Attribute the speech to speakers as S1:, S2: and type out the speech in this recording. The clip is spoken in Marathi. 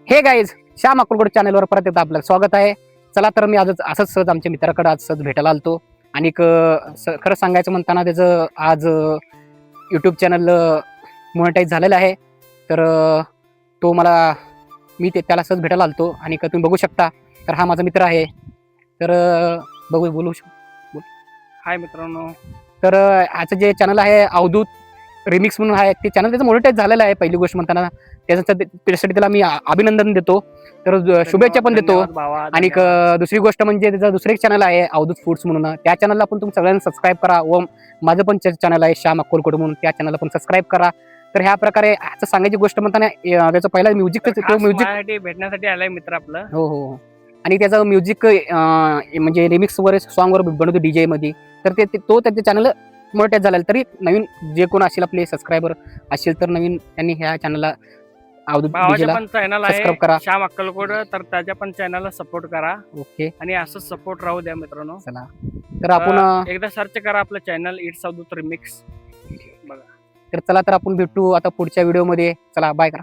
S1: हे गाईज, श्याम अक्कलकोट चॅनलवर परत एकदा आपलं स्वागत आहे. चला तर मी आज असंच सहज आमच्या मित्राकडे आज सहज भेटायला आलतो आणि खरं सांगायचं म्हणताना त्याचं आज यूट्यूब चॅनल मोनेटाईज झालेलं आहे. तर तो मला त्याला सहज भेटायला आलतो आणि तुम्ही बघू शकता. तर हा माझा मित्र आहे. तर बोलू
S2: हाय मित्रांनो.
S1: तर आजचं जे चॅनल आहे अवधूत रिमिक्स म्हणून आहे, ते चॅनल त्याचं मोनेटाईज झालेलं आहे. पहिली गोष्ट म्हणताना त्याच्यासाठी त्याला मी अभिनंदन देतो. तर शुभेच्छा पण देतो. आणि दुसरी गोष्ट म्हणजे त्याचं दुसरं एक चॅनल आहे अवधूत फूड्स म्हणून. त्या चॅनलला पण तुम्ही सगळ्यांनी सबस्क्राईब करा. व माझं पण चॅनल आहे श्याम अक्कलकोट म्हणून, त्या चॅनलला पण सबस्क्राईब करा. तर ह्या प्रकारे आता सांगायची गोष्ट म्हणताना त्याचं पहिला म्युझिक
S2: भेटण्यासाठी आलाय मित्र आपलं.
S1: हो हो. आणि त्याचं म्युझिक म्हणजे रिमिक्स वर सॉंग वर बनवतो डीजे मध्ये. तर तो त्याचे चॅनल मोनेटाईज झालेला. तरी नवीन जे कोण असेल आपले सबस्क्रायबर असेल तर नवीन त्यांनी ह्या चॅनलला
S2: पण चॅनल आहे
S1: सबस्क्राईब करा.
S2: श्याम अक्कलकोट, तर त्याच्या पण चॅनलला सपोर्ट करा.
S1: ओके,
S2: आणि असंच सपोर्ट राहू द्या मित्रांनो.
S1: चला तर आपण
S2: एकदा सर्च करा आपलं चॅनल इट्स अवधूत रिमिक्स बघा.
S1: तर चला तर आपण भेटू आता पुढच्या व्हिडिओ मध्ये. चला बाय करा.